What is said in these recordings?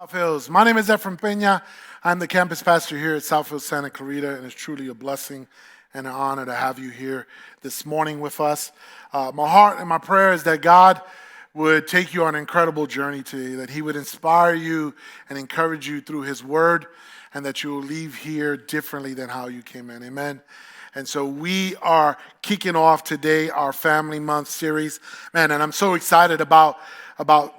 South Hills. My name is Efren Peña. I'm the campus pastor here at South Hills Santa Clarita, and it's truly a blessing and an honor to have you here this morning with us. My heart and my prayer is that God would take you on an incredible journey today, that He would inspire you and encourage you through His Word, and that you will leave here differently than how you came in. Amen. And so we are kicking off today our Family Month series. Man, and I'm so excited about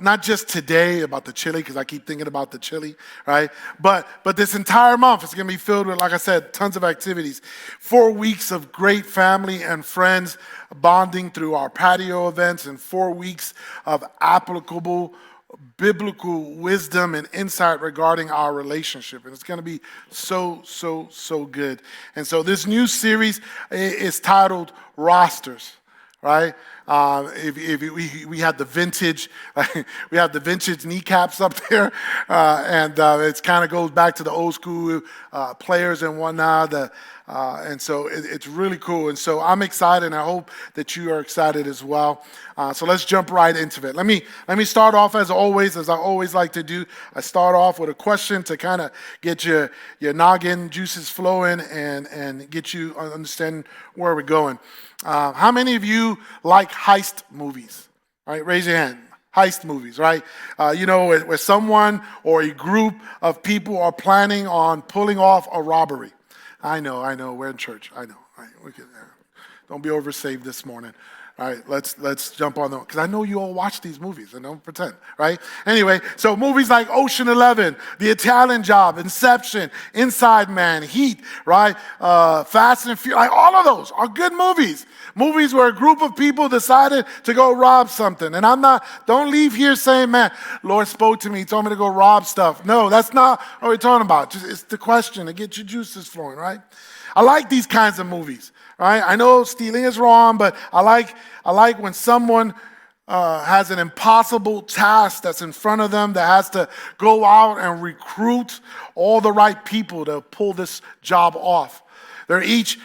not just today, about the chili, because I keep thinking about the chili, right? But this entire month is going to be filled with, like I said, tons of activities. 4 weeks of great family and friends bonding through our patio events, and 4 weeks of applicable biblical wisdom and insight regarding our relationship. And it's going to be so good. And so this new series is titled Rosters, right? If we had the vintage, we have the vintage kneecaps up there, and it kind of goes back to the old school players and whatnot. And so it's really cool. And so I'm excited, and I hope that you are excited as well. So let's jump right into it. Let me start off as I always like to do. I start off with a question to kind of get your noggin juices flowing and get you understanding where we're going. How many of you like heist movies? All right, raise your hand. Heist movies, right? Where someone or a group of people are planning on pulling off a robbery. I know, we're in church. I know. All right, don't be oversaved this morning. All right, let's jump on them, because I know you all watch these movies, and don't pretend, right? Anyway, so movies like Ocean 11, The Italian Job, Inception, Inside Man, Heat, right? Fast and Furious, like all of those are good movies. Movies where a group of people decided to go rob something. And don't leave here saying, man, Lord spoke to me, He told me to go rob stuff. No, that's not what we're talking about. It's the question to get your juices flowing, right? I like these kinds of movies, right? I know stealing is wrong, but I like when someone has an impossible task that's in front of them, that has to go out and recruit all the right people to pull this job off. They're each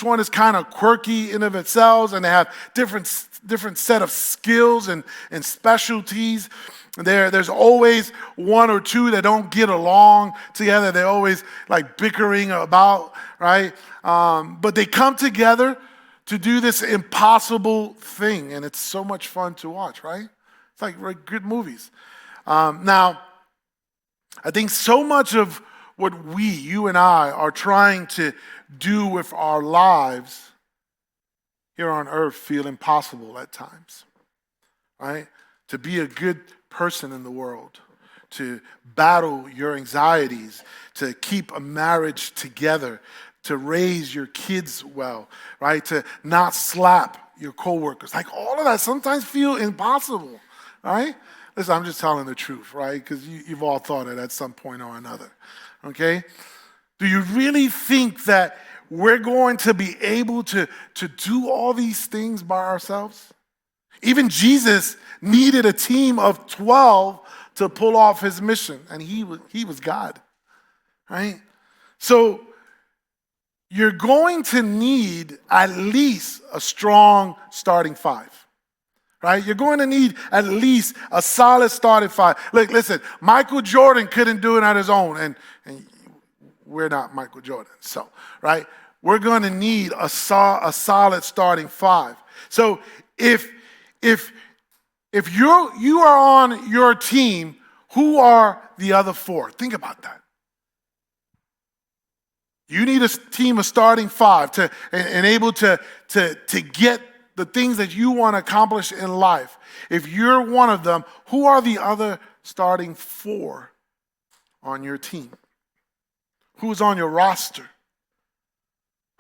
one is kind of quirky in of itself, and they have different set of skills and specialties. There's always one or two that don't get along together. They're always like bickering about, right? But they come together to do this impossible thing, and it's so much fun to watch, right? It's like good movies. Now, I think so much of what you and I, are trying to do with our lives here on earth feel impossible at times, right? To be a good person in the world, to battle your anxieties, to keep a marriage together, to raise your kids well, right? To not slap your coworkers. Like all of that sometimes feel impossible, right? Listen, I'm just telling the truth, right? Because you've all thought it at some point or another, okay? Do you really think that we're going to be able to do all these things by ourselves? Even Jesus needed a team of 12 to pull off His mission, and he was God, right? So you're going to need at least a strong starting five, right? You're going to need at least a solid starting five. Look, listen, Michael Jordan couldn't do it on his own, and we're not Michael Jordan, so, right? We're going to need a solid starting five. So if you are on your team, who are the other four? Think about that. You need a team of starting five and able to get the things that you want to accomplish in life. If you're one of them, who are the other starting four on your team? Who's on your roster?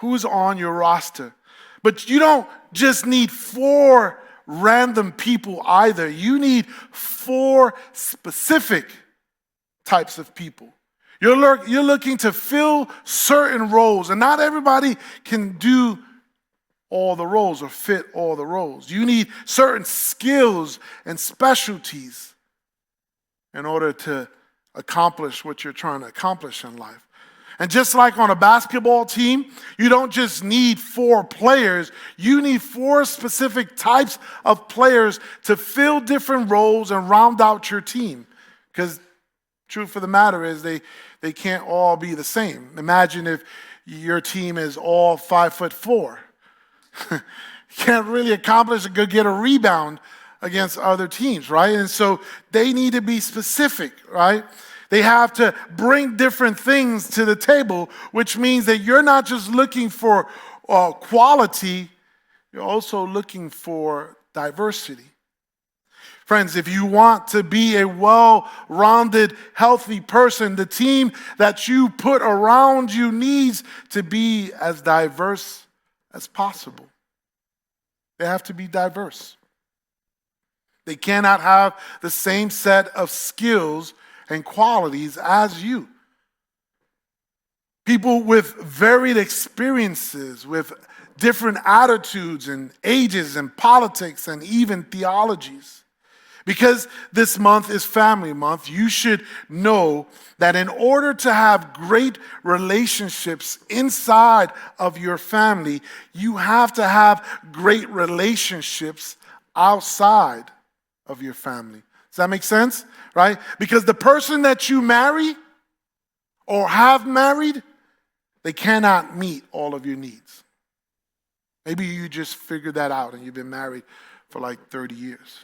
Who's on your roster? But you don't just need 4 random people either. You need 4 specific types of people. You're looking to fill certain roles, and not everybody can do all the roles or fit all the roles. You need certain skills and specialties in order to accomplish what you're trying to accomplish in life. And just like on a basketball team, you don't just need 4 players, you need 4 specific types of players to fill different roles and round out your team. Because Truth of the matter is they can't all be the same. Imagine if your team is all 5'4". You can't really accomplish or get a rebound against other teams, right? And so they need to be specific, right? They have to bring different things to the table, which means that you're not just looking for quality, you're also looking for diversity. Friends, if you want to be a well-rounded, healthy person, the team that you put around you needs to be as diverse as possible. They have to be diverse. They cannot have the same set of skills and qualities as you. People with varied experiences, with different attitudes and ages and politics and even theologies. Because this month is Family Month, you should know that in order to have great relationships inside of your family, you have to have great relationships outside of your family. Does that make sense? Right? Because the person that you marry or have married, they cannot meet all of your needs. Maybe you just figured that out and you've been married for like 30 years.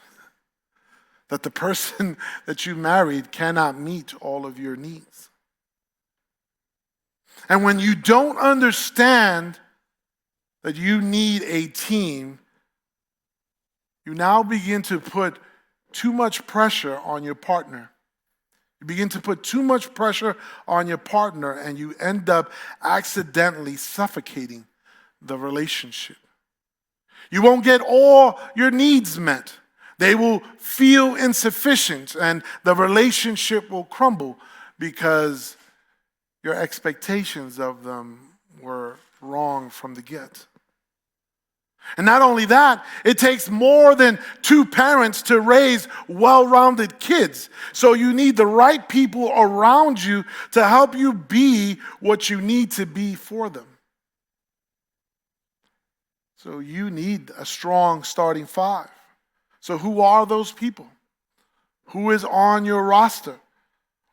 That the person that you married cannot meet all of your needs. And when you don't understand that you need a team, you now begin to put too much pressure on your partner. You begin to put too much pressure on your partner and you end up accidentally suffocating the relationship. You won't get all your needs met. They will feel insufficient and the relationship will crumble because your expectations of them were wrong from the get. And not only that, it takes more than two parents to raise well-rounded kids. So you need the right people around you to help you be what you need to be for them. So you need a strong starting five. So who are those people? Who is on your roster?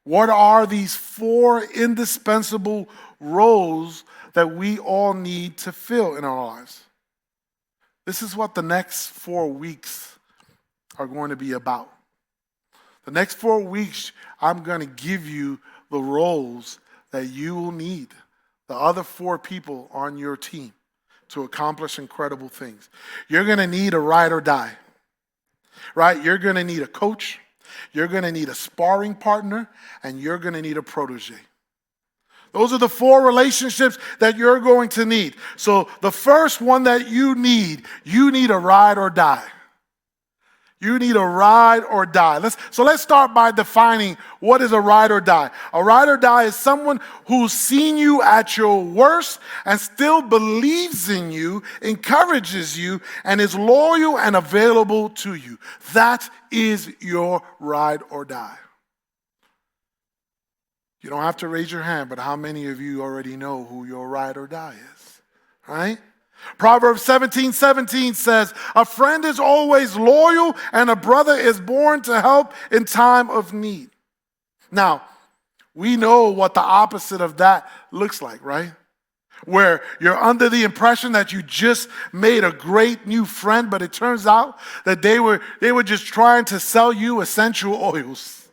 What are these 4 indispensable roles that we all need to fill in our lives? This is what the next 4 weeks are going to be about. The next 4 weeks, I'm going to give you the roles that you will need, the other 4 people on your team, to accomplish incredible things. You're going to need a ride or die. Right? You're going to need a coach, you're going to need a sparring partner, and you're going to need a protege. Those are the 4 relationships that you're going to need. So the first one that you need a ride or die. You need a ride or die. Let's start by defining what is a ride or die. A ride or die is someone who's seen you at your worst and still believes in you, encourages you, and is loyal and available to you. That is your ride or die. You don't have to raise your hand, but how many of you already know who your ride or die is? Right? Proverbs 17:17 says, a friend is always loyal and a brother is born to help in time of need. Now, we know what the opposite of that looks like, right? Where you're under the impression that you just made a great new friend, but it turns out that they were just trying to sell you essential oils,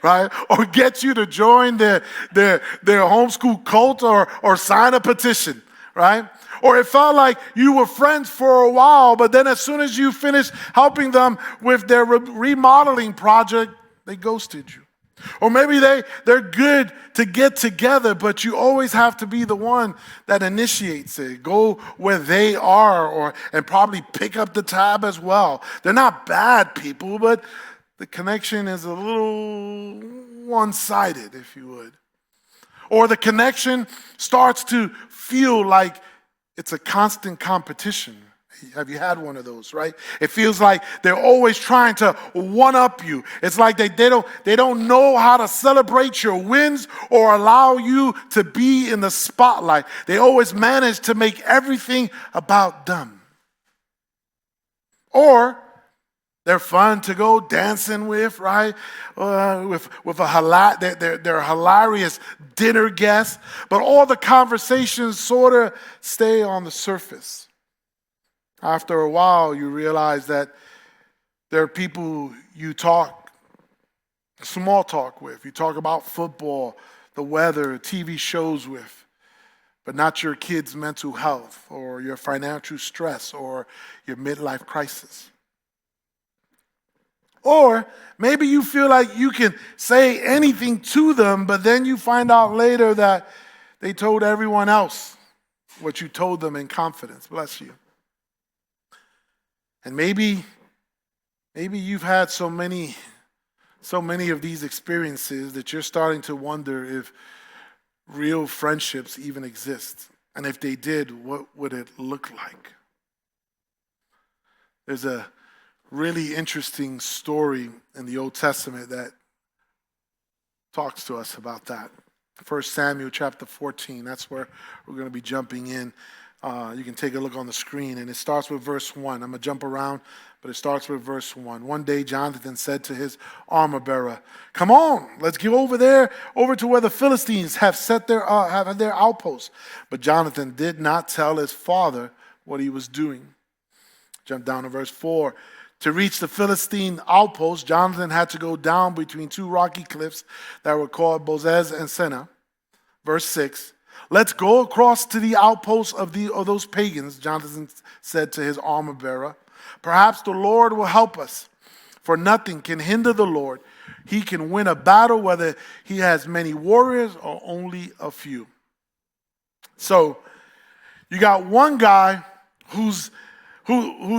right? Or get you to join their homeschool cult or sign a petition, right? Or it felt like you were friends for a while, but then as soon as you finished helping them with their remodeling project, they ghosted you. Or maybe they're good to get together, but you always have to be the one that initiates it. Go where they are and probably pick up the tab as well. They're not bad people, but the connection is a little one-sided, if you would. Or the connection starts to feel like it's a constant competition. Have you had one of those, right? It feels like they're always trying to one-up you. It's like they don't know how to celebrate your wins or allow you to be in the spotlight. They always manage to make everything about them. Or They're fun to go dancing with, right? They're hilarious dinner guests, but all the conversations sort of stay on the surface. After a while, you realize that there are people you talk small talk with. You talk about football, the weather, TV shows with, but not your kid's mental health or your financial stress or your midlife crisis. Or maybe you feel like you can say anything to them, but then you find out later that they told everyone else what you told them in confidence. Bless you. And maybe you've had so many of these experiences that you're starting to wonder if real friendships even exist. And if they did, what would it look like? There's a really interesting story in the Old Testament that talks to us about that. 1 Samuel chapter 14, that's where we're going to be jumping in. You can take a look on the screen, and it starts with verse 1. I'm going to jump around, but it starts with verse 1. One day, Jonathan said to his armor bearer, "Come on, let's go over to where the Philistines have set their outposts." But Jonathan did not tell his father what he was doing. Jump down to verse 4. To reach the Philistine outpost, Jonathan had to go down between two rocky cliffs that were called Bozez and Seneh. Verse 6. "Let's go across to the outposts of those pagans," Jonathan said to his armor bearer. "Perhaps the Lord will help us, for nothing can hinder the Lord. He can win a battle whether he has many warriors or only a few." So you got one guy who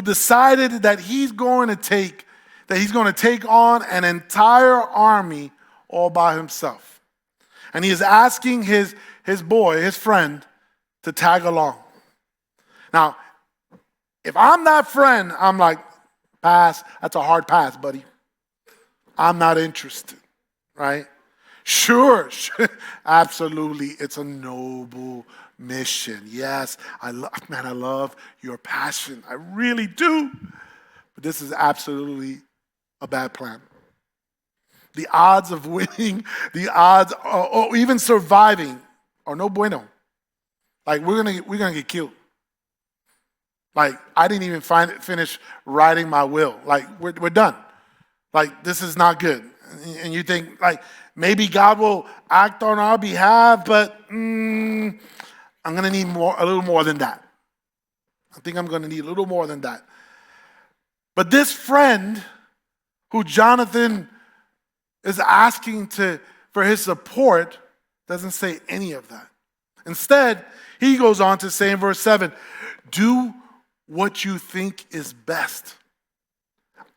decided that he's going to take on an entire army all by himself. And he is asking his friend, to tag along. Now, if I'm that friend, I'm like, pass. That's a hard pass, buddy. I'm not interested, right? Sure, absolutely. It's a noble mission. Yes, I love your passion. I really do. But this is absolutely a bad plan. The odds of winning, or even surviving, are no bueno. Like we're gonna get killed. Like I didn't even finish writing my will. Like we're done. Like this is not good. And you think like maybe God will act on our behalf, but I'm gonna need a little more than that. I think I'm gonna need a little more than that. But this friend who Jonathan is asking for his support doesn't say any of that. Instead, he goes on to say in verse 7, "Do what you think is best.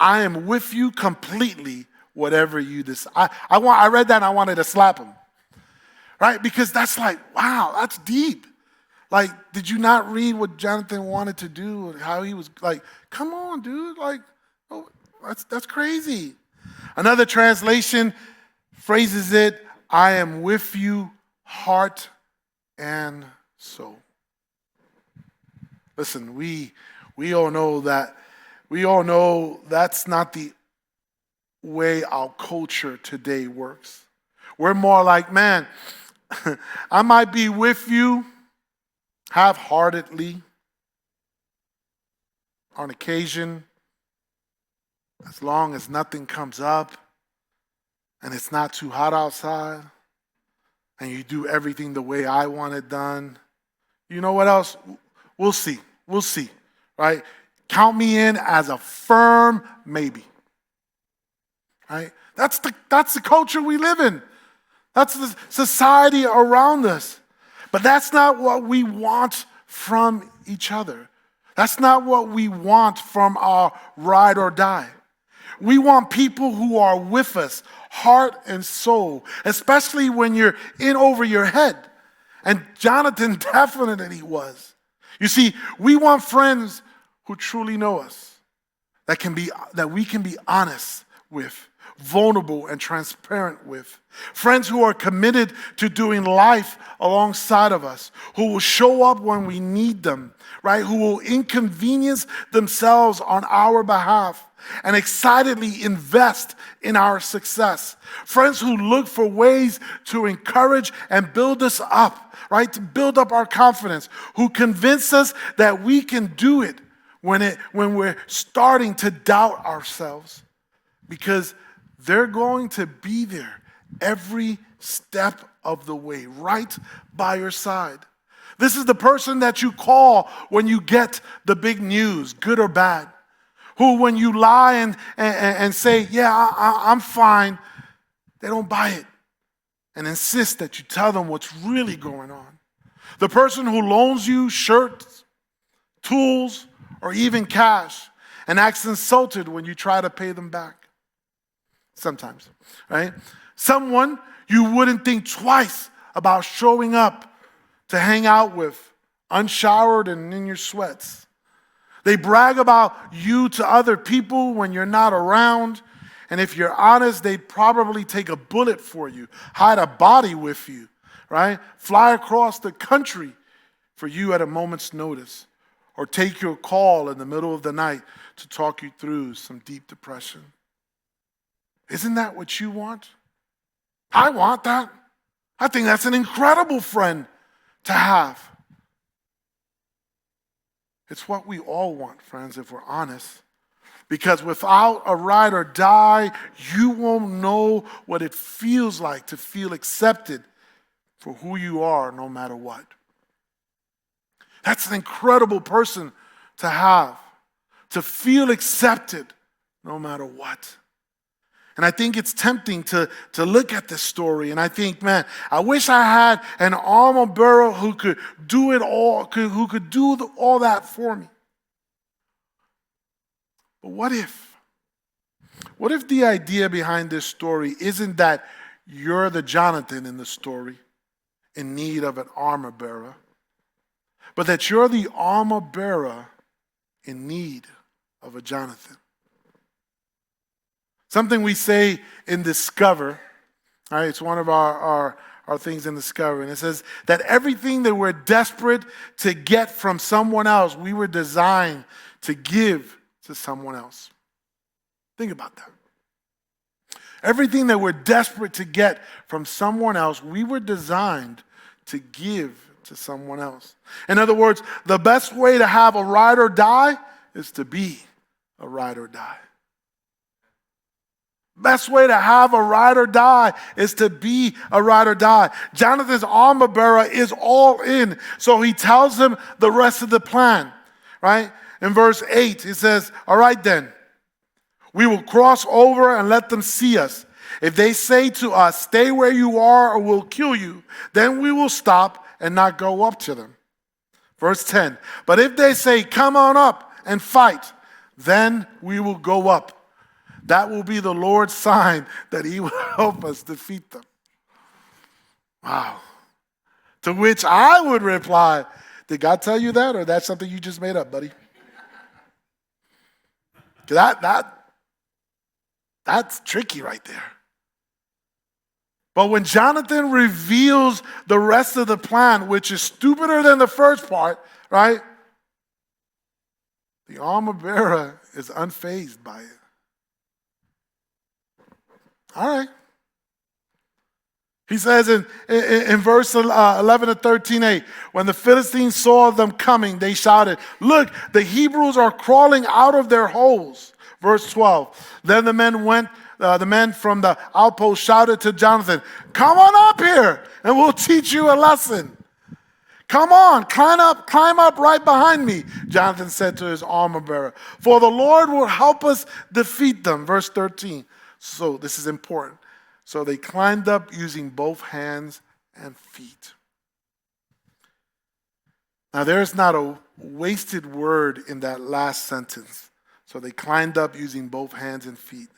I am with you completely, whatever you decide." I read that and I wanted to slap him. Right? Because that's like, wow, that's deep. Like, did you not read what Jonathan wanted to do and how he was like, come on, dude. Like, oh, that's crazy. Another translation phrases it, "I am with you, heart and soul." Listen, we all know that's not the way our culture today works. We're more like, man, I might be with you half-heartedly on occasion, as long as nothing comes up and it's not too hot outside and you do everything the way I want it done. You know what else? We'll see, right? Count me in as a firm maybe, right? That's the culture we live in. That's the society around us. But that's not what we want from each other. That's not what we want from our ride or die. We want people who are with us, heart and soul, especially when you're in over your head. And Jonathan definitely was. You see, we want friends who truly know us, that we can be honest with. vulnerable, and transparent with. Friends who are committed to doing life alongside of us, who will show up when we need them, right? Who will inconvenience themselves on our behalf and excitedly invest in our success. Friends who look for ways to encourage and build us up, right? To build up our confidence, who convince us that we can do it when we're starting to doubt ourselves, because they're going to be there every step of the way, right by your side. This is the person that you call when you get the big news, good or bad. Who, when you lie and say, yeah, I'm fine, they don't buy it and insist that you tell them what's really going on. The person who loans you shirts, tools, or even cash and acts insulted when you try to pay them back. Sometimes, right? Someone you wouldn't think twice about showing up to hang out with, unshowered and in your sweats. They brag about you to other people when you're not around. And if you're honest, they'd probably take a bullet for you, hide a body with you, right? Fly across the country for you at a moment's notice, or take your call in the middle of the night to talk you through some deep depression. Isn't that what you want? I want that. I think that's an incredible friend to have. It's what we all want, friends, if we're honest. Because without a ride or die, you won't know what it feels like to feel accepted for who you are no matter what. That's an incredible person to have, to feel accepted no matter what. And I think it's tempting to look at this story and I think, man, I wish I had an armor bearer who could do it all, who could do all that for me. But what if? What if the idea behind this story isn't that you're the Jonathan in the story in need of an armor bearer, but that you're the armor bearer in need of a Jonathan? Something we say in Discover, right? It's one of our things in Discover, and it says that everything that we're desperate to get from someone else, we were designed to give to someone else. Think about that. Everything that we're desperate to get from someone else, we were designed to give to someone else. In other words, the best way to have a ride or die is to be a ride or die. Best way to have a ride or die is to be a ride or die. Jonathan's armor bearer is all in, so he tells him the rest of the plan, right? In verse 8, he says, all right then, we will cross over and let them see us. If they say to us, stay where you are or we'll kill you, then we will stop and not go up to them. Verse 10, but if they say, come on up and fight, then we will go up. That will be the Lord's sign that he will help us defeat them. Wow. To which I would reply, did God tell you that, or that's something you just made up, buddy? That's tricky right there. But when Jonathan reveals the rest of the plan, which is stupider than the first part, right? The armor bearer is unfazed by it. All right. He says in verse 11 to 13a, when the Philistines saw them coming, they shouted, look, the Hebrews are crawling out of their holes. Verse 12, then the men from the outpost shouted to Jonathan, come on up here and we'll teach you a lesson. Come on, climb up right behind me, Jonathan said to his armor bearer, for the Lord will help us defeat them. Verse 13. So this is important. So they climbed up using both hands and feet. Now there's not a wasted word in that last sentence. So they climbed up using both hands and feet.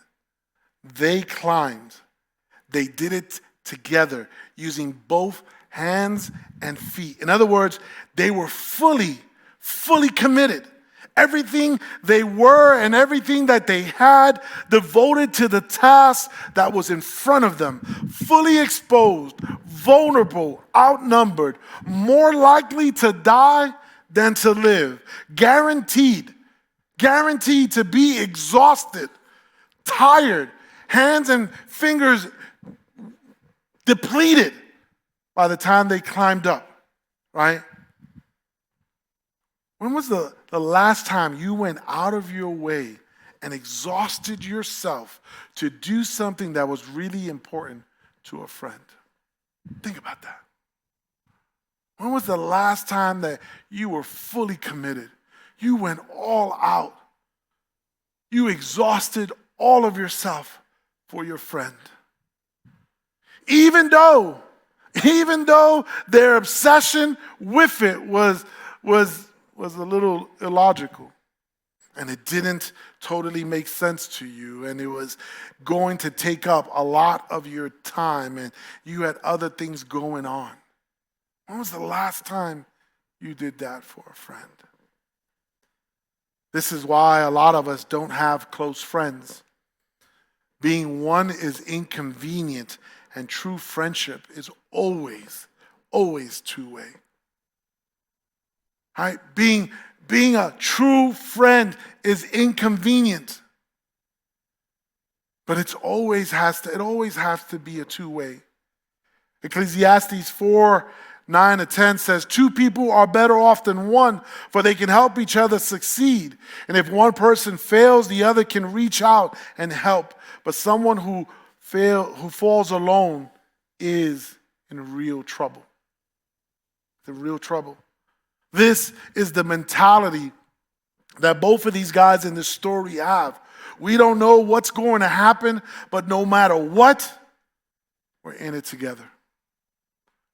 They climbed. They did it together using both hands and feet. In other words, they were fully committed. everything they were and everything that they had, devoted to the task that was in front of them, fully exposed, vulnerable, outnumbered, more likely to die than to live, guaranteed to be exhausted, tired, hands and fingers depleted by the time they climbed up, right? When was the last time you went out of your way and exhausted yourself to do something that was really important to a friend? Think about that. When was the last time that you were fully committed? You went all out. You exhausted all of yourself for your friend. Even though their obsession with it was a little illogical, and it didn't totally make sense to you, and it was going to take up a lot of your time, and you had other things going on. When was the last time you did that for a friend? This is why a lot of us don't have close friends. Being one is inconvenient, and true friendship is always two-way. Right? Being a true friend is inconvenient. But it always has to be a two-way. Ecclesiastes 4:9-10 says, 2 people are better off than one, for they can help each other succeed. And if one person fails, the other can reach out and help. But someone who falls alone is in real trouble. The real trouble. This is the mentality that both of these guys in this story have. We don't know what's going to happen, but no matter what, we're in it together.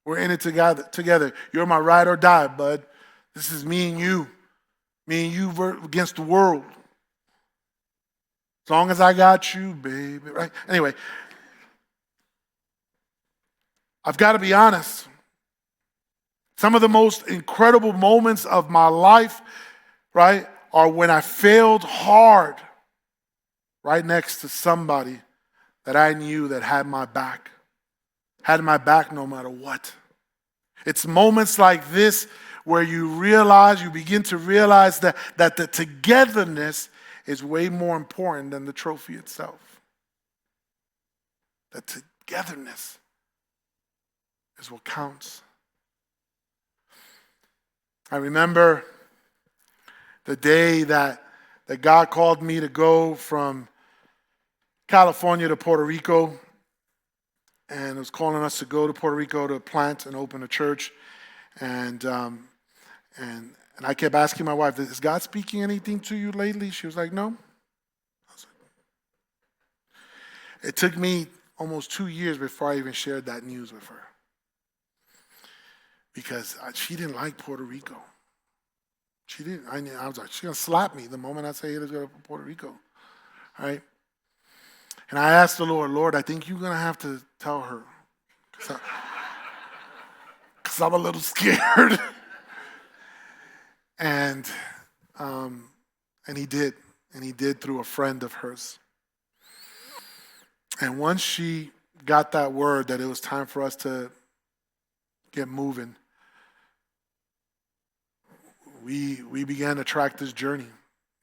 We're in it together. You're my ride or die, bud. This is me and you. Me and you against the world. As long as I got you, baby. Right? Anyway, I've got to be honest. Some of the most incredible moments of my life, right, are when I failed hard right next to somebody that I knew that had my back no matter what. It's moments like this where you begin to realize that the togetherness is way more important than the trophy itself. The togetherness is what counts. I remember the day that God called me to go from California to Puerto Rico, and was calling us to go to Puerto Rico to plant and open a church. And I kept asking my wife, is God speaking anything to you lately? She was like, no. It took me almost 2 years before I even shared that news with her. Because she didn't like Puerto Rico. She didn't. I was like, she's going to slap me the moment I say let's go to Puerto Rico. All right? And I asked the Lord, I think you're going to have to tell her. Because I'm a little scared. And he did. And he did through a friend of hers. And once she got that word that it was time for us to get moving, we began to track this journey.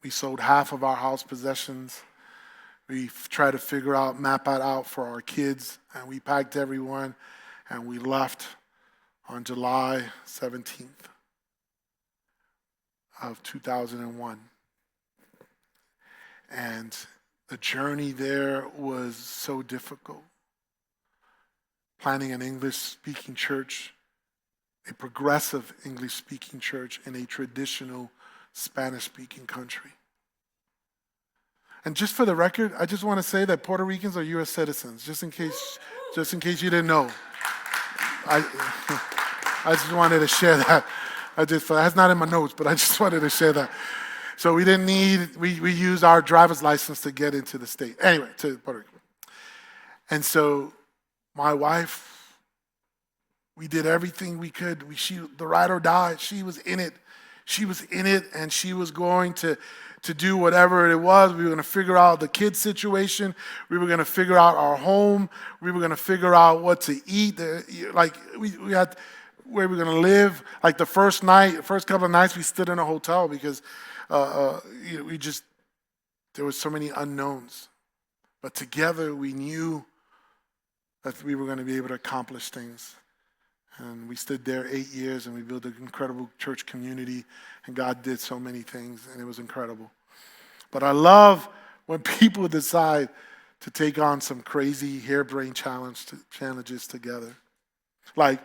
We sold half of our house possessions. We tried to map it out for our kids, and we packed everyone, and we left on July 17th of 2001. And the journey there was so difficult. Planning an English-speaking church, a progressive English-speaking church in a traditional Spanish-speaking country. And just for the record, I just want to say that Puerto Ricans are U.S. citizens, just in case you didn't know. I just wanted to share that. That's not in my notes, but I just wanted to share that. So we used our driver's license to get into the state. Anyway, to Puerto Rico. And so my wife, we did everything we could. The ride or die, she was in it. She was in it, and she was going to do whatever it was. We were going to figure out the kids situation. We were going to figure out our home. We were going to figure out what to eat. Like we had where we were going to live. Like the first couple of nights, we stood in a hotel because there was so many unknowns. But together, we knew that we were going to be able to accomplish things. And we stood there 8 years, and we built an incredible church community, and God did so many things, and it was incredible. But I love when people decide to take on some crazy harebrained challenges together. Like,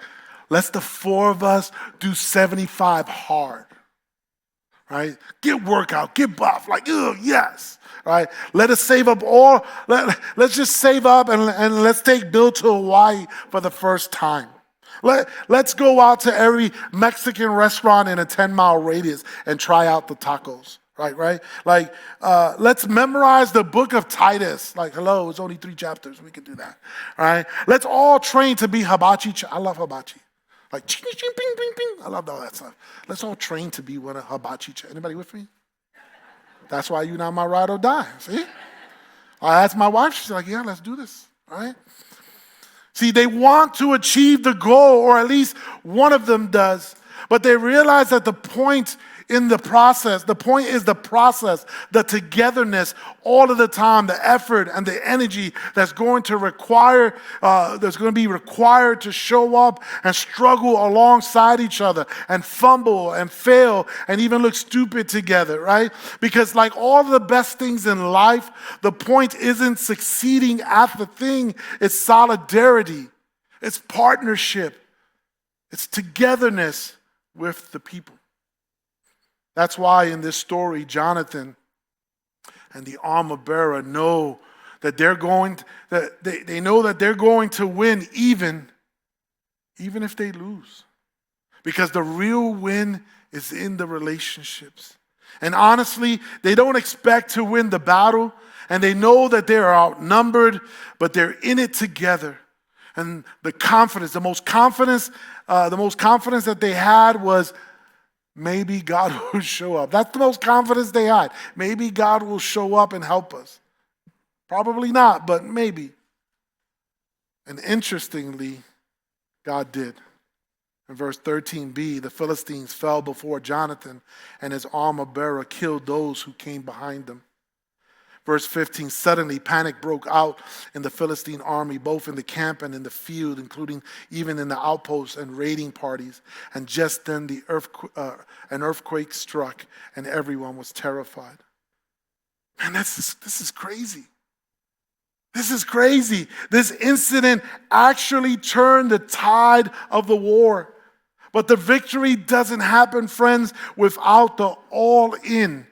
let's the four of us do 75 hard, right? Get workout, get buff, like, oh, yes, right? Let us save up let's just save up and let's take Bill to Hawaii for the first time. Let's go out to every Mexican restaurant in a 10-mile radius and try out the tacos, right? Like, let's memorize the book of Titus. Like, hello, it's only 3 chapters. We can do that, right? Let's all train to be hibachi. I love hibachi. Like, ching, ching, ping, ping, ping. I love all that stuff. Let's all train to be one of hibachi. Anybody with me? That's why you're not my ride or die, see? I asked my wife. She's like, yeah, let's do this, right? See, they want to achieve the goal, or at least one of them does, but they realize that the point is the process, the togetherness, all of the time, the effort and the energy that's going to be required to show up and struggle alongside each other and fumble and fail and even look stupid together, right? Because like all the best things in life, the point isn't succeeding at the thing, it's solidarity, it's partnership, it's togetherness with the people. That's why in this story, Jonathan and the armor bearer know that they know that they're going to win even if they lose. Because the real win is in the relationships. And honestly, they don't expect to win the battle, and they know that they are outnumbered, but they're in it together. And the most confidence that they had was, maybe God will show up. That's the most confidence they had. Maybe God will show up and help us. Probably not, but maybe. And interestingly, God did. In verse 13b, the Philistines fell before Jonathan, and his armor bearer killed those who came behind them. Verse 15, suddenly panic broke out in the Philistine army, both in the camp and in the field, including even in the outposts and raiding parties. And just then an earthquake struck, and everyone was terrified. Man, this is crazy. This is crazy. This incident actually turned the tide of the war. But the victory doesn't happen, friends, without the all-in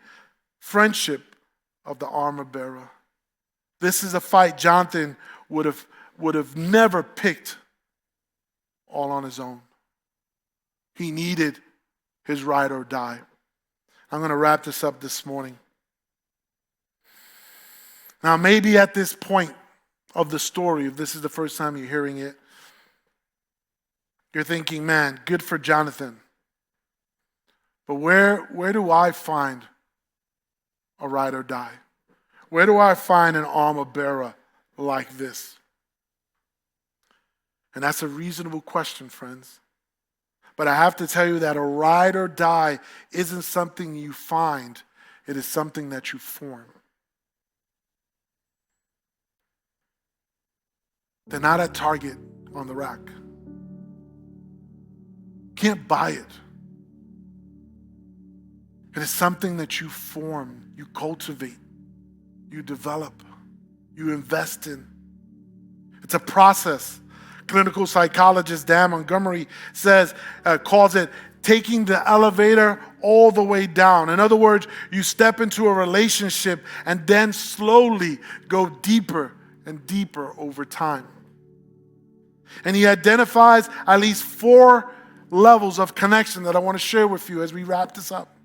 friendship of the armor bearer. This is a fight Jonathan would have never picked all on his own. He needed his ride or die. I'm going to wrap this up this morning. Now, maybe at this point of the story, if this is the first time you're hearing it, you're thinking, man, good for Jonathan. But where do I find a ride or die? Where do I find an armor bearer like this? And that's a reasonable question, friends. But I have to tell you that a ride or die isn't something you find. It is something that you form. They're not at Target on the rack. Can't buy it. It is something that you form, you cultivate, you develop, you invest in. It's a process. Clinical psychologist Dan Montgomery calls it taking the elevator all the way down. In other words, you step into a relationship and then slowly go deeper and deeper over time. And he identifies at least 4 levels of connection that I want to share with you as we wrap this up.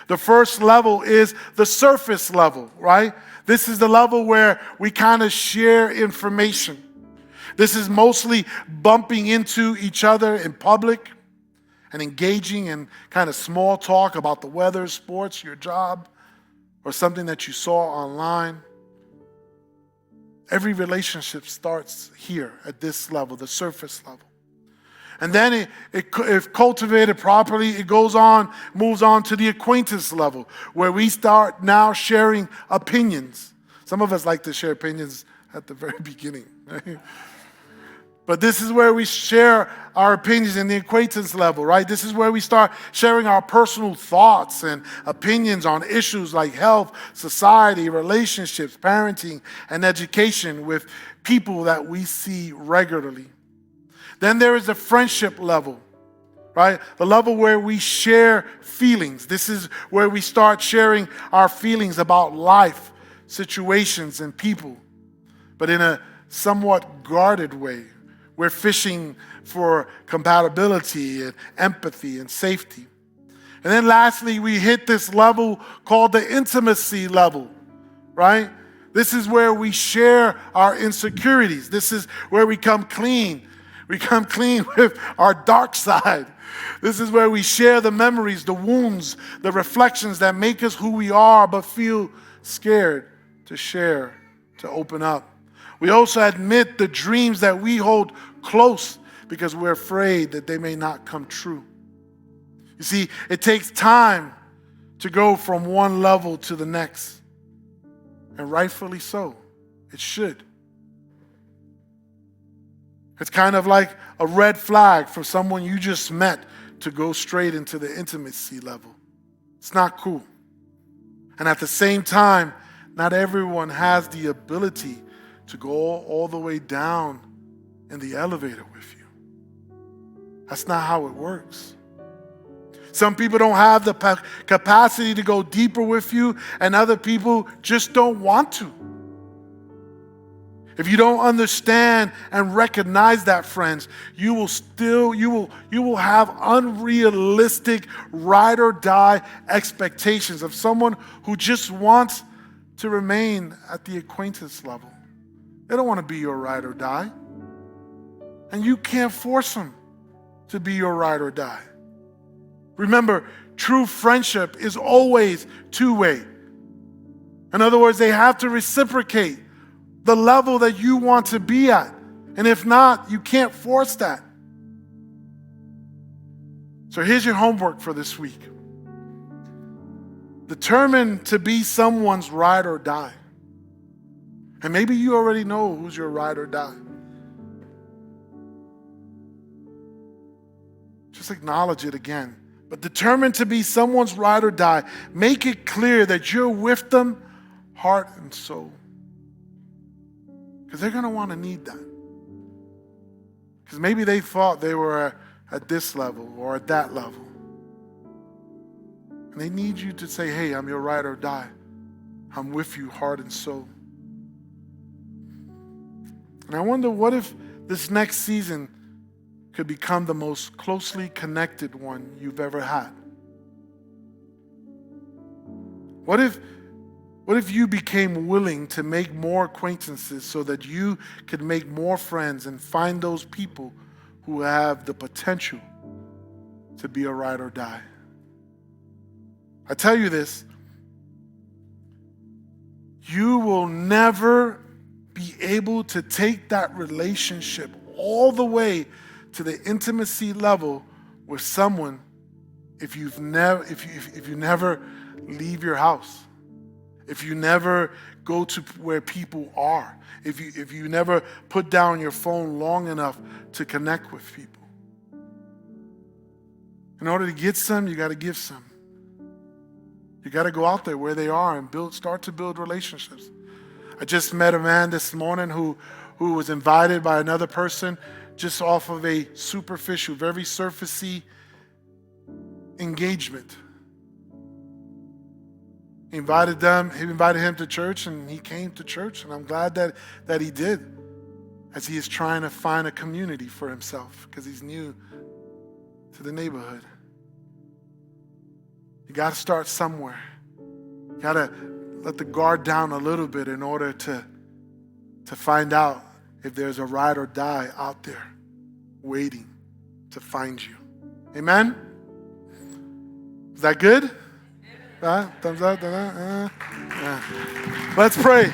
The first level is the surface level, right? This is the level where we kind of share information. This is mostly bumping into each other in public and engaging in kind of small talk about the weather, sports, your job, or something that you saw online. Every relationship starts here at this level, the surface level. And then if cultivated properly, it moves on to the acquaintance level, where we start now sharing opinions. Some of us like to share opinions at the very beginning, right? But this is where we share our opinions in the acquaintance level, right? This is where we start sharing our personal thoughts and opinions on issues like health, society, relationships, parenting, and education with people that we see regularly. Then there is the friendship level, right? The level where we share feelings. This is where we start sharing our feelings about life, situations, and people, but in a somewhat guarded way. We're fishing for compatibility and empathy and safety. And then lastly, we hit this level called the intimacy level, right? This is where we share our insecurities. This is where we come clean. We come clean with our dark side. This is where we share the memories, the wounds, the reflections that make us who we are but feel scared to share, to open up. We also admit the dreams that we hold close because we're afraid that they may not come true. You see, it takes time to go from one level to the next. And rightfully so. It should. It's kind of like a red flag for someone you just met to go straight into the intimacy level. It's not cool. And at the same time, not everyone has the ability to go all the way down in the elevator with you. That's not how it works. Some people don't have the capacity to go deeper with you, and other people just don't want to. If you don't understand and recognize that, friends, you will have unrealistic ride or die expectations of someone who just wants to remain at the acquaintance level. They don't want to be your ride or die. And you can't force them to be your ride or die. Remember, true friendship is always two-way. In other words, they have to reciprocate the level that you want to be at. And if not, you can't force that. So here's your homework for this week. Determine to be someone's ride or die. And maybe you already know who's your ride or die. Just acknowledge it again. But determine to be someone's ride or die. Make it clear that you're with them, heart and soul. Because they're going to want to need that. Because maybe they thought they were at this level or at that level. And they need you to say, hey, I'm your ride or die. I'm with you, heart and soul. And I wonder, what if this next season could become the most closely connected one you've ever had? What if you became willing to make more acquaintances so that you could make more friends and find those people who have the potential to be a ride or die? I tell you this, you will never be able to take that relationship all the way to the intimacy level with someone if you never leave your house, if you never go to where people are, if you never put down your phone long enough to connect with people. In order to get some, you got to give some. You got to go out there where they are and start to build relationships. I just met a man this morning who was invited by another person just off of a superficial, very surfacey engagement. He invited him to church, and he came to church, and I'm glad that he did, as he is trying to find a community for himself because he's new to the neighborhood. You got to start somewhere. You got to let the guard down a little bit in order to find out if there's a ride or die out there waiting to find you. Amen? Is that good? Thumbs up? Let's pray.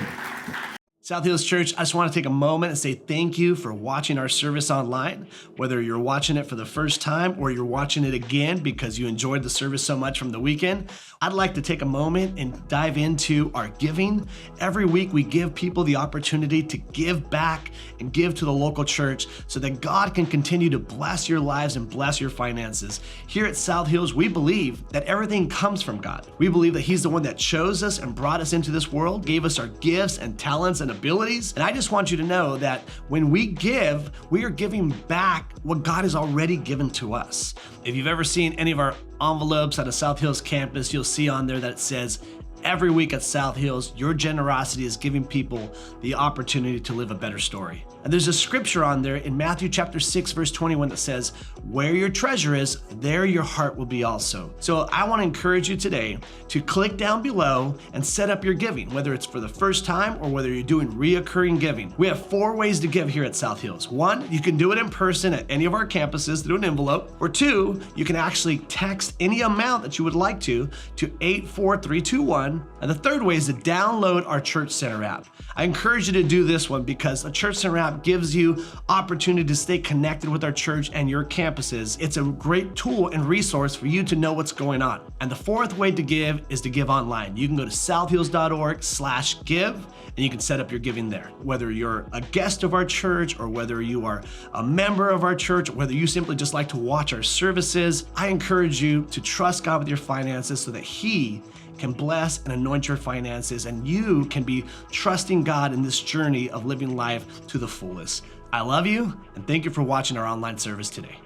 South Hills Church, I just want to take a moment and say thank you for watching our service online. Whether you're watching it for the first time or you're watching it again because you enjoyed the service so much from the weekend, I'd like to take a moment and dive into our giving. Every week we give people the opportunity to give back and give to the local church so that God can continue to bless your lives and bless your finances. Here at South Hills, we believe that everything comes from God. We believe that He's the one that chose us and brought us into this world, gave us our gifts and talents and abilities. And I just want you to know that when we give, we are giving back what God has already given to us. If you've ever seen any of our envelopes at a South Hills campus, you'll see on there that it says, every week at South Hills, your generosity is giving people the opportunity to live a better story. And there's a scripture on there in Matthew chapter 6, verse 21 that says, where your treasure is, there your heart will be also. So I want to encourage you today to click down below and set up your giving, whether it's for the first time or whether you're doing reoccurring giving. We have 4 ways to give here at South Hills. 1, you can do it in person at any of our campuses through an envelope. Or 2, you can actually text any amount that you would like to 84321. And the 3rd way is to download our Church Center app. I encourage you to do this one because the Church Center app gives you opportunity to stay connected with our church and your campuses. It's a great tool and resource for you to know what's going on. And the 4th way to give is to give online. You can go to southhills.org/give and you can set up your giving there. Whether you're a guest of our church or whether you are a member of our church, or whether you simply just like to watch our services, I encourage you to trust God with your finances so that He can bless and anoint your finances, and you can be trusting God in this journey of living life to the fullest. I love you, and thank you for watching our online service today.